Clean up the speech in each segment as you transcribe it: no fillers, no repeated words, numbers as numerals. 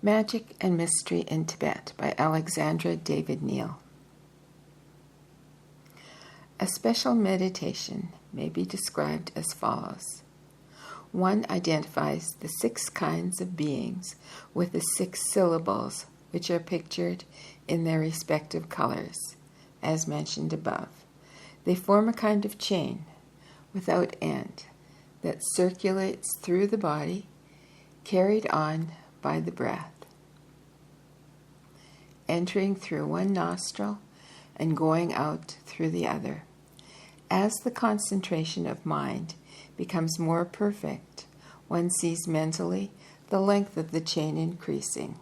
Magic and Mystery in Tibet by Alexandra David-Neel. A special meditation may be described as follows. One identifies the 6 kinds of beings with the 6 syllables which are pictured in their respective colors, as mentioned above. They form a kind of chain without end that circulates through the body, carried on by the breath, entering through one nostril and going out through the other. As the concentration of mind becomes more perfect, one sees mentally the length of the chain increasing.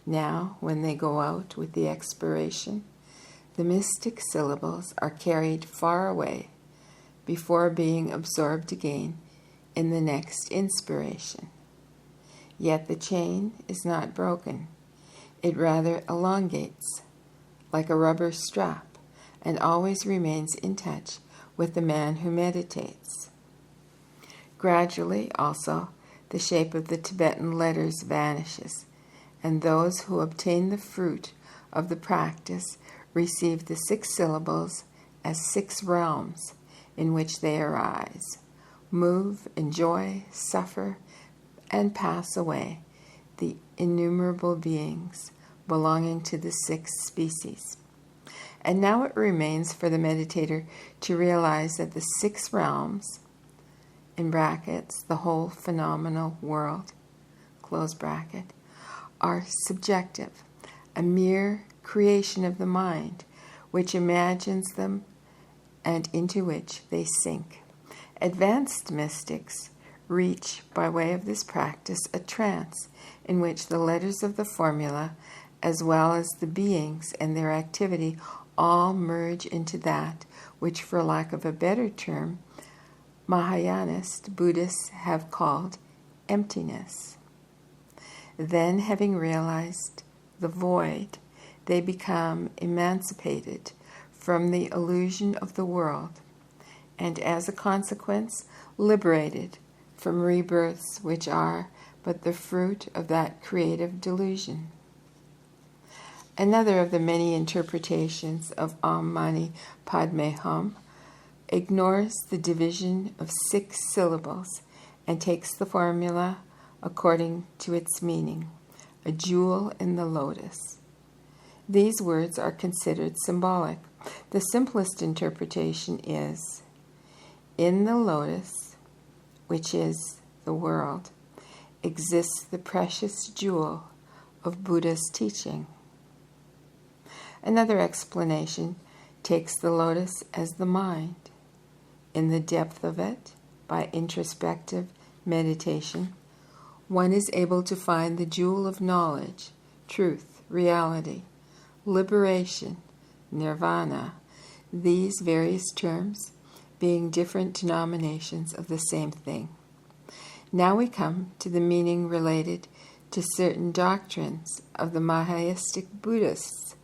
Now, when they go out with the expiration, the mystic syllables are carried far away before being absorbed again in the next inspiration. Yet the chain is not broken. It rather elongates, like a rubber strap, and always remains in touch with the man who meditates. Gradually, also, the shape of the Tibetan letters vanishes, and those who obtain the fruit of the practice receive the 6 syllables as 6 realms in which they arise, move, enjoy, suffer, and pass away, the innumerable beings belonging to the 6 species. And now it remains for the meditator to realize that the 6 realms, in brackets, the whole phenomenal world, close bracket, are subjective, a mere creation of the mind, which imagines them and into which they sink. Advanced mystics reach, by way of this practice, a trance in which the letters of the formula, as well as the beings and their activity, all merge into that which, for lack of a better term, Mahayanist Buddhists have called emptiness. Then, having realized the void, they become emancipated from the illusion of the world, and as a consequence, liberated from rebirths which are but the fruit of that creative delusion. Another of the many interpretations of Om Mani Padme Hum ignores the division of 6 syllables and takes the formula according to its meaning, a jewel in the lotus. These words are considered symbolic. The simplest interpretation is, in the lotus, which is the world, exists the precious jewel of Buddha's teaching. Another explanation takes the lotus as the mind. In the depth of it, by introspective meditation, one is able to find the jewel of knowledge, truth, reality, liberation, nirvana, these various terms being different denominations of the same thing. Now we come to the meaning related to certain doctrines of the Mahayistic Buddhists.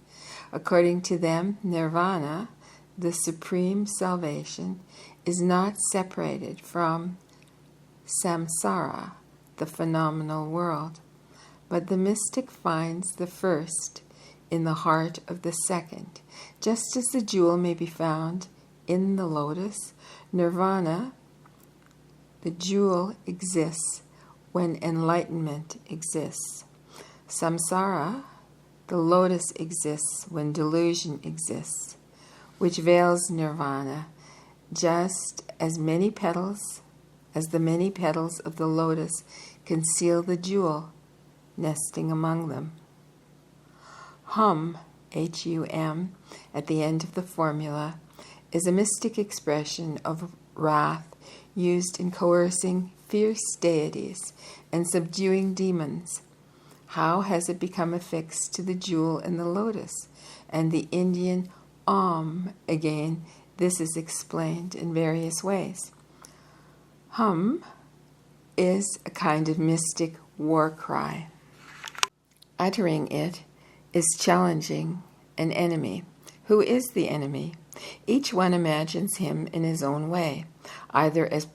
According to them, nirvana, the supreme salvation, is not separated from samsara, the phenomenal world, but the mystic finds the first in the heart of the second. Just as the jewel may be found in the lotus, nirvana, the jewel, exists when enlightenment exists. Samsara, the lotus, exists when delusion exists, which veils nirvana, just as the many petals of the lotus conceal the jewel nesting among them. Hum, H-U-M, at the end of the formula, is a mystic expression of wrath used in coercing fierce deities and subduing demons. How has it become affixed to the jewel in the lotus? And the Indian Om, again, this is explained in various ways. Hum is a kind of mystic war cry. Uttering it is challenging an enemy. Who is the enemy? Each one imagines him in his own way, either as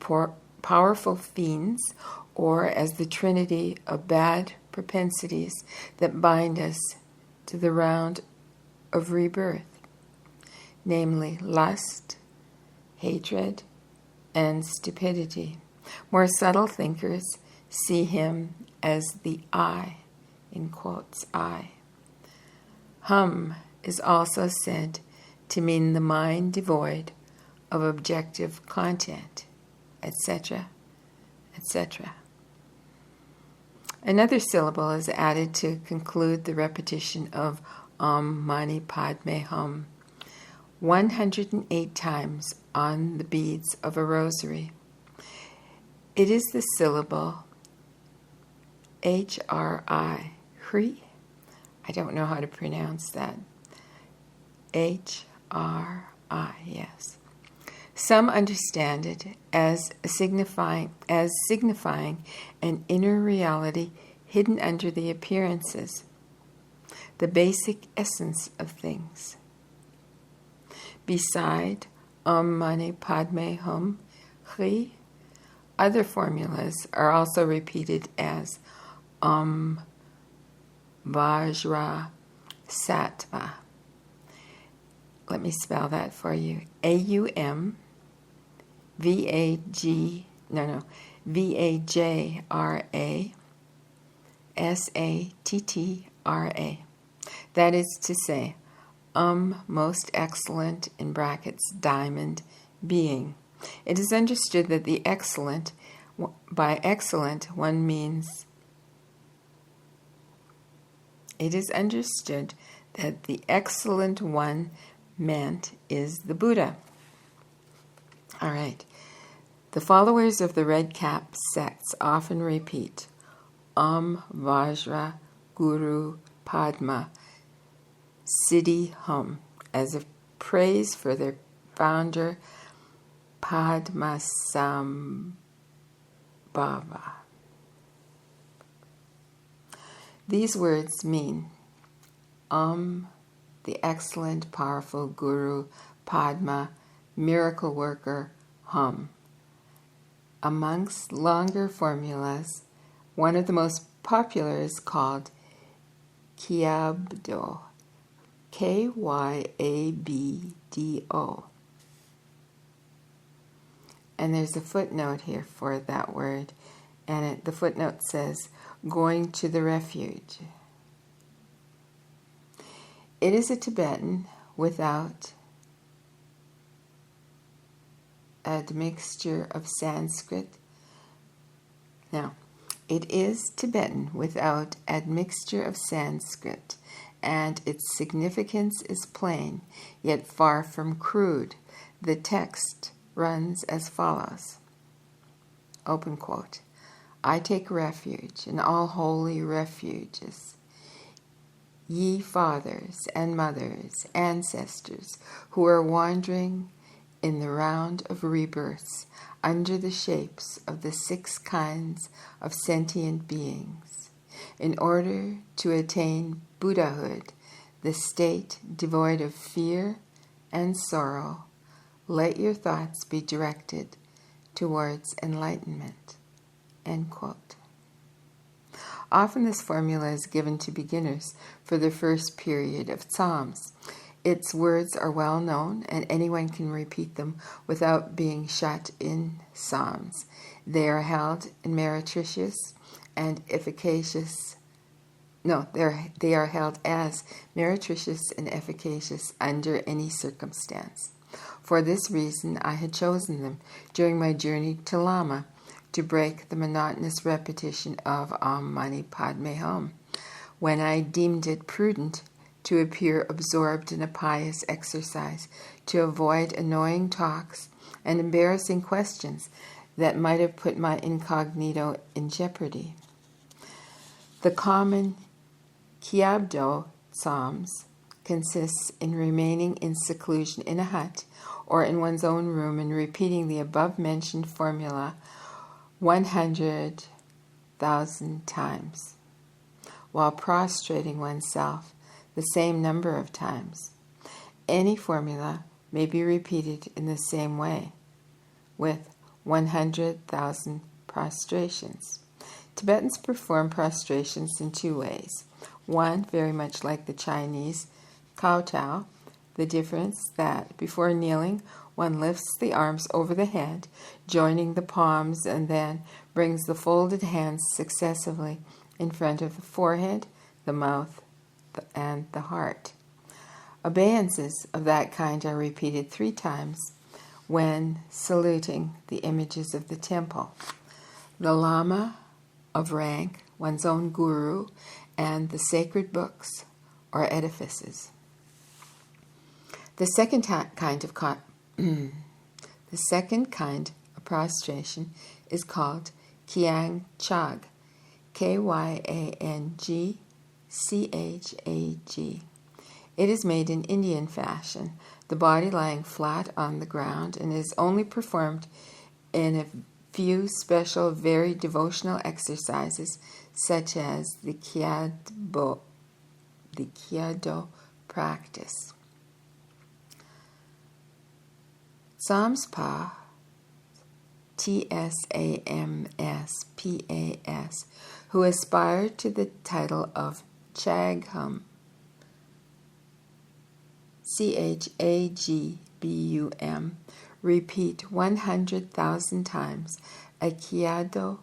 powerful fiends or as the trinity of bad propensities that bind us to the round of rebirth, namely lust, hatred, and stupidity. More subtle thinkers see him as the I, in quotes, I. Hum is also said to mean the mind devoid of objective content, etc., etc. Another syllable is added to conclude the repetition of Om Mani Padme Hum 108 times on the beads of a rosary. It is the syllable H-R-I, Hri. I don't know how to pronounce that. H-R-I, yes. Some understand it as signifying an inner reality hidden under the appearances, the basic essence of things. Beside Om Mani Padme Hum, Hri, other formulas are also repeated as Om Vajra Sattva. Let me spell that for you. Vajra-Sattva. That is to say, most excellent, in brackets, diamond, being. It is understood that the excellent, by excellent, one means. It is understood that the excellent one meant is the Buddha. All right. The followers of the red cap sects often repeat Om Vajra Guru Padma Siddhi Hum as a praise for their founder Padmasambhava. These words mean the excellent, powerful Guru, Padma, miracle worker, Hum. Amongst longer formulas, one of the most popular is called Kyabdo, Kyabdo. And there's a footnote here for that word, and the footnote says, going to the refuge. It is a Tibetan without admixture of Sanskrit. Now, it is Tibetan without admixture of Sanskrit, and its significance is plain, yet far from crude. The text runs as follows, open quote, I take refuge in all holy refuges, ye fathers and mothers, ancestors, who are wandering in the round of rebirths under the shapes of the 6 kinds of sentient beings, in order to attain Buddhahood, the state devoid of fear and sorrow. Let your thoughts be directed towards enlightenment. End quote. Often this formula is given to beginners for the first period of Psalms. Its words are well known, and anyone can repeat them without being shut in Psalms. They are held in meretricious and efficacious. No, they are held as meretricious and efficacious under any circumstance. For this reason, I had chosen them during my journey to Lhasa to break the monotonous repetition of Om Mani Padme Hum, when I deemed it prudent to appear absorbed in a pious exercise, to avoid annoying talks and embarrassing questions that might have put my incognito in jeopardy. The common Kyabdo Psalms consists in remaining in seclusion in a hut or in one's own room and repeating the above-mentioned formula 100,000 times, while prostrating oneself the same number of times. Any formula may be repeated in the same way, with 100,000 prostrations. Tibetans perform prostrations in two ways. One, very much like the Chinese kowtow, the difference that before kneeling, one lifts the arms over the head, joining the palms, and then brings the folded hands successively in front of the forehead, the mouth, and the heart. Obeisances of that kind are repeated 3 times when saluting the images of the temple, the Lama of rank, one's own guru, and the sacred books or edifices. The second kind of prostration is called Kyang Chag, Kyangchag. It is made in Indian fashion, the body lying flat on the ground, and is only performed in a few special, very devotional exercises, such as the Kyado practice. Tsamspa, Tsamspas, who aspired to the title of Chagham, Chagbum, repeat 100,000 times a Kyado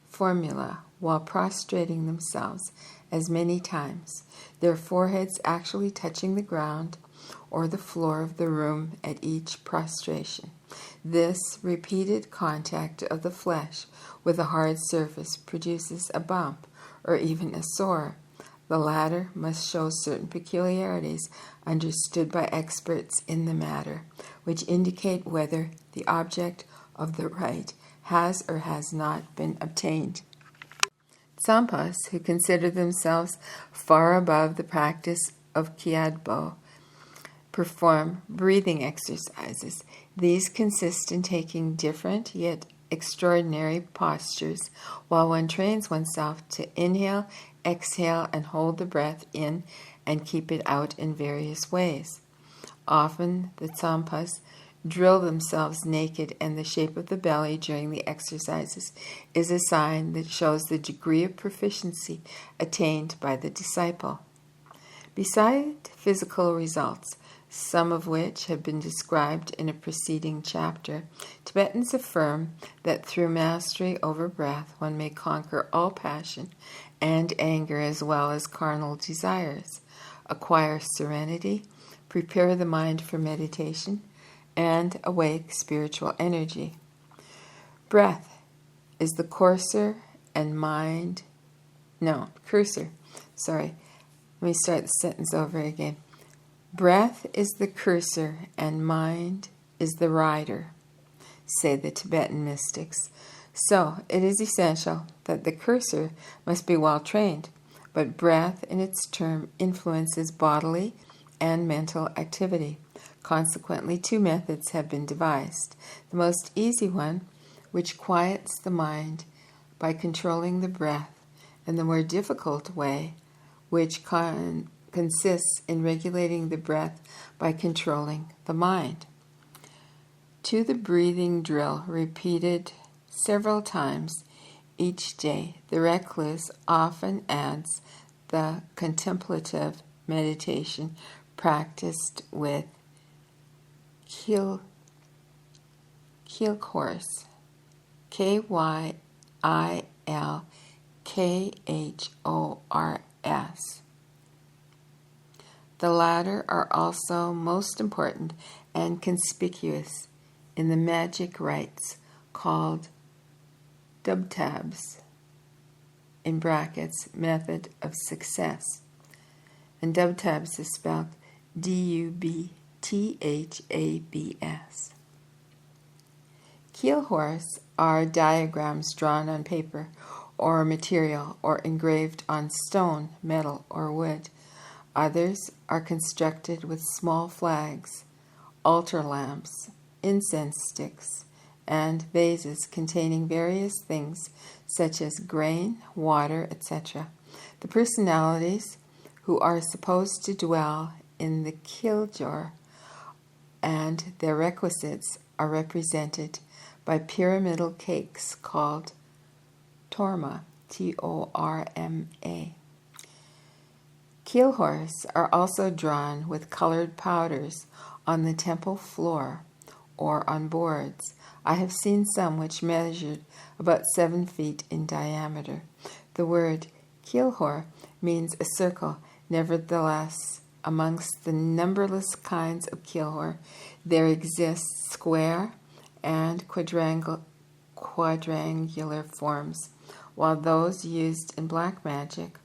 formula while prostrating themselves as many times, their foreheads actually touching the ground or the floor of the room at each prostration. This repeated contact of the flesh with a hard surface produces a bump or even a sore. The latter must show certain peculiarities understood by experts in the matter, which indicate whether the object of the rite has or has not been obtained. Tsampas, who consider themselves far above the practice of Kyadbo, perform breathing exercises. These consist in taking different yet extraordinary postures while one trains oneself to inhale, exhale, and hold the breath in and keep it out in various ways. Often the Tsampas drill themselves naked, and the shape of the belly during the exercises is a sign that shows the degree of proficiency attained by the disciple. Beside physical results, some of which have been described in a preceding chapter, Tibetans affirm that through mastery over breath one may conquer all passion and anger as well as carnal desires, acquire serenity, prepare the mind for meditation, and awake spiritual energy. Breath is the cursor and mind... cursor. Sorry. Let me start the sentence over again. Breath is the cursor and mind is the rider, say the Tibetan mystics. So it is essential that the cursor must be well trained, but breath in its turn influences bodily and mental activity. Consequently, 2 methods have been devised. The most easy one, which quiets the mind by controlling the breath, and the more difficult way, which consists in regulating the breath by controlling the mind. To the breathing drill, repeated several times each day, the recluse often adds the contemplative meditation practiced with Kyilkhors, Kyilkhors. The latter are also most important and conspicuous in the magic rites called dubtabs, in brackets, method of success. And dubtabs is spelled Dubthabs. Kyilkhors are diagrams drawn on paper or material or engraved on stone, metal, or wood. Others are constructed with small flags, altar lamps, incense sticks, and vases containing various things such as grain, water, etc. The personalities who are supposed to dwell in the Kyljor and their requisites are represented by pyramidal cakes called torma, Torma. Keelhorse are also drawn with colored powders on the temple floor or on boards. I have seen some which measured about 7 feet in diameter. The word keelhor means a circle. Nevertheless, amongst the numberless kinds of keelhor, there exist square and quadrangular forms, while those used in black magic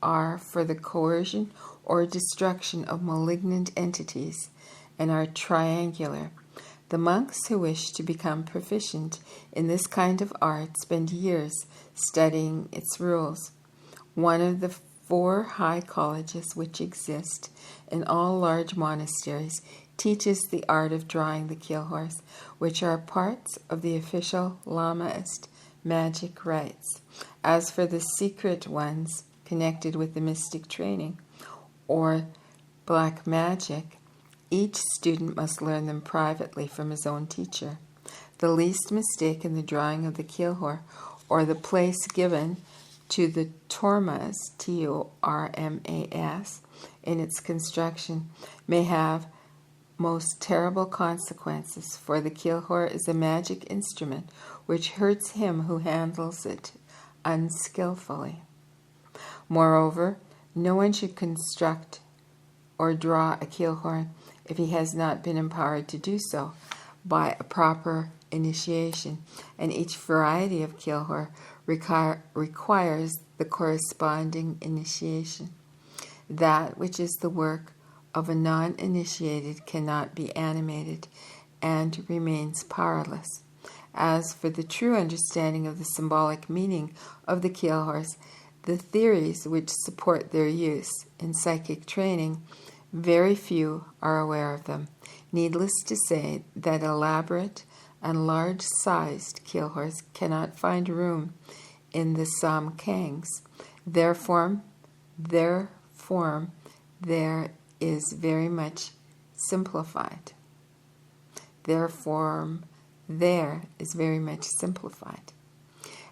are for the coercion or destruction of malignant entities and are triangular. The monks who wish to become proficient in this kind of art spend years studying its rules. One of the 4 high colleges which exist in all large monasteries teaches the art of drawing the keelhorse, which are parts of the official Lamaist magic rites. As for the secret ones connected with the mystic training or black magic, each student must learn them privately from his own teacher. The least mistake in the drawing of the keelhor, or the place given to the tormas, Tormas, in its construction, may have most terrible consequences, for the keelhor is a magic instrument which hurts him who handles it unskillfully. Moreover, no one should construct or draw a keelhorn if he has not been empowered to do so by a proper initiation, and each variety of keelhor requires the corresponding initiation. That which is the work of a non-initiated cannot be animated and remains powerless. As for the true understanding of the symbolic meaning of the keelhorse, the theories which support their use in psychic training, very few are aware of them. Needless to say that elaborate and large-sized keelhorse cannot find room in the samkangs. Their form there is very much simplified. Their form there is very much simplified.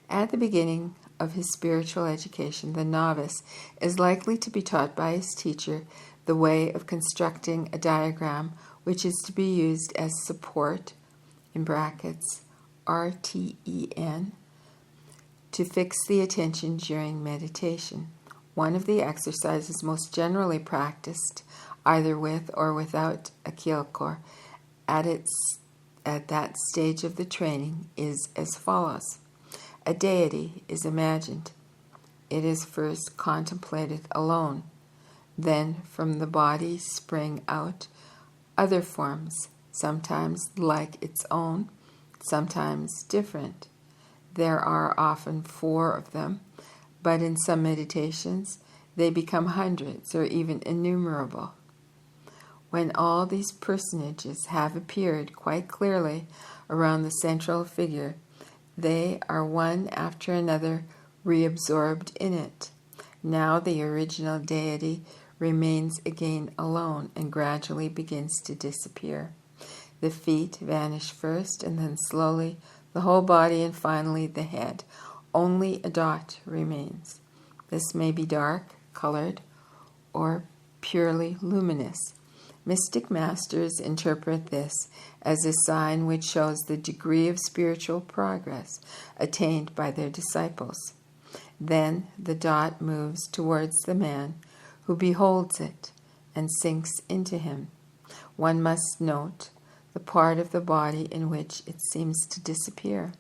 At the beginning of his spiritual education, the novice is likely to be taught by his teacher the way of constructing a diagram which is to be used as support, in brackets, RTEN, to fix the attention during meditation. One of the exercises most generally practiced, either with or without a keelhor, at that stage of the training is as follows. A deity is imagined. It is first contemplated alone. Then from the body spring out other forms, sometimes like its own, sometimes different. There are often 4 of them, but in some meditations they become hundreds or even innumerable. When all these personages have appeared quite clearly around the central figure, they are one after another reabsorbed in it. Now the original deity remains again alone and gradually begins to disappear. The feet vanish first, and then slowly the whole body, and finally the head. Only a dot remains. This may be dark, colored, or purely luminous. Mystic masters interpret this as a sign which shows the degree of spiritual progress attained by their disciples. Then the dot moves towards the man who beholds it and sinks into him. One must note the part of the body in which it seems to disappear.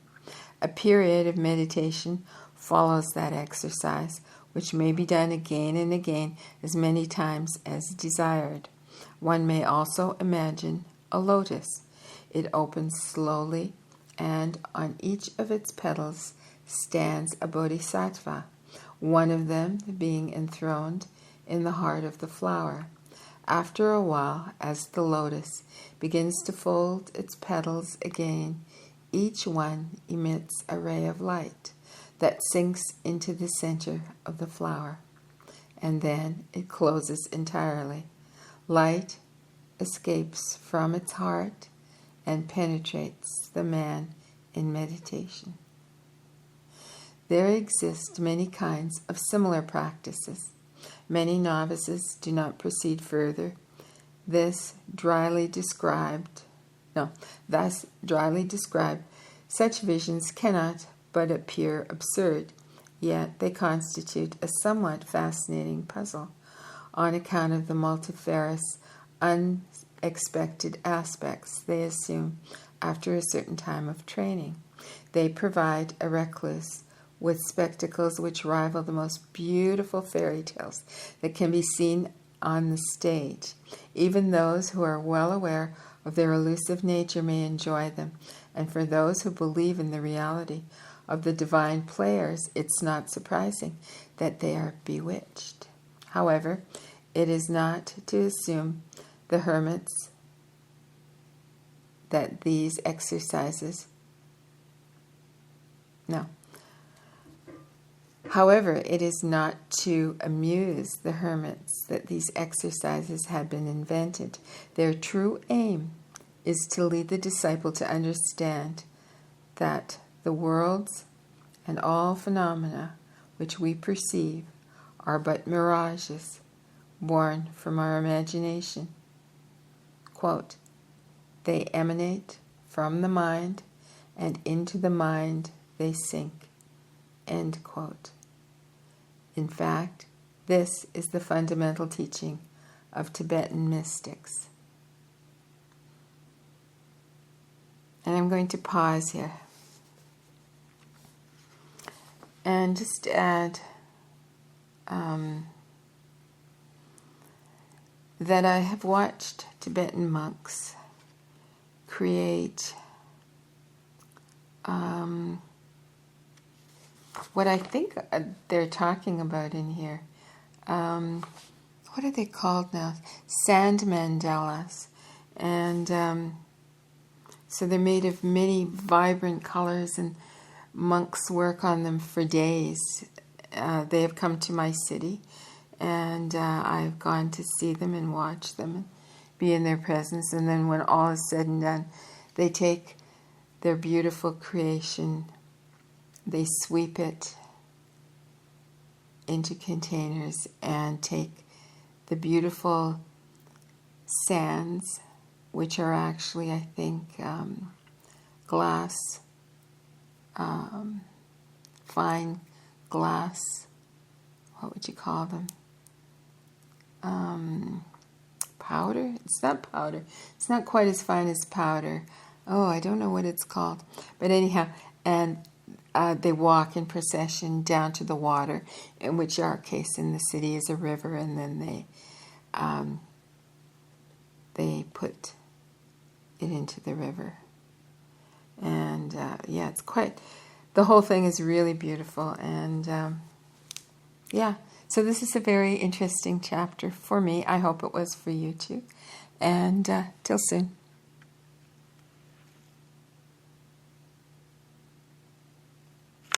A period of meditation follows that exercise, which may be done again and again as many times as desired. One may also imagine a lotus. It opens slowly, and on each of its petals stands a bodhisattva, one of them being enthroned in the heart of the flower. After a while, as the lotus begins to fold its petals again, each one emits a ray of light that sinks into the center of the flower, and then it closes entirely. Light escapes from its heart and penetrates the man in meditation. There exist many kinds of similar practices. Many novices do not proceed further. Thus dryly described, such visions cannot but appear absurd, yet they constitute a somewhat fascinating puzzle on account of the multifarious, unexpected aspects they assume after a certain time of training. They provide a recluse with spectacles which rival the most beautiful fairy tales that can be seen on the stage. Even those who are well aware of their elusive nature may enjoy them, and for those who believe in the reality of the divine players, it's not surprising that they are bewitched. However, it is not to assume the hermits that these exercises However, it is not to amuse the hermits that these exercises have been invented. Their true aim is to lead the disciple to understand that the worlds and all phenomena which we perceive are but mirages born from our imagination. Quote, they emanate from the mind, and into the mind they sink. End quote. In fact, this is the fundamental teaching of Tibetan mystics. And I'm going to pause here and just add that I have watched Tibetan monks create what I think they're talking about in here. What are they called now? Sand mandalas. And so they're made of many vibrant colors, and monks work on them for days. They have come to my city, and I've gone to see them and watch them and be in their presence. And then when all is said and done, they take their beautiful creation, they sweep it into containers and take the beautiful sands, which are actually, I think, glass, fine glass, what would you call them? Powder? It's not powder. It's not quite as fine as powder. Oh, I don't know what it's called. But anyhow, and they walk in procession down to the water, in which our case in the city is a river, and then they put it into the river. And it's quite, the whole thing is really beautiful. And so this is a very interesting chapter for me. I hope it was for you too. And till soon.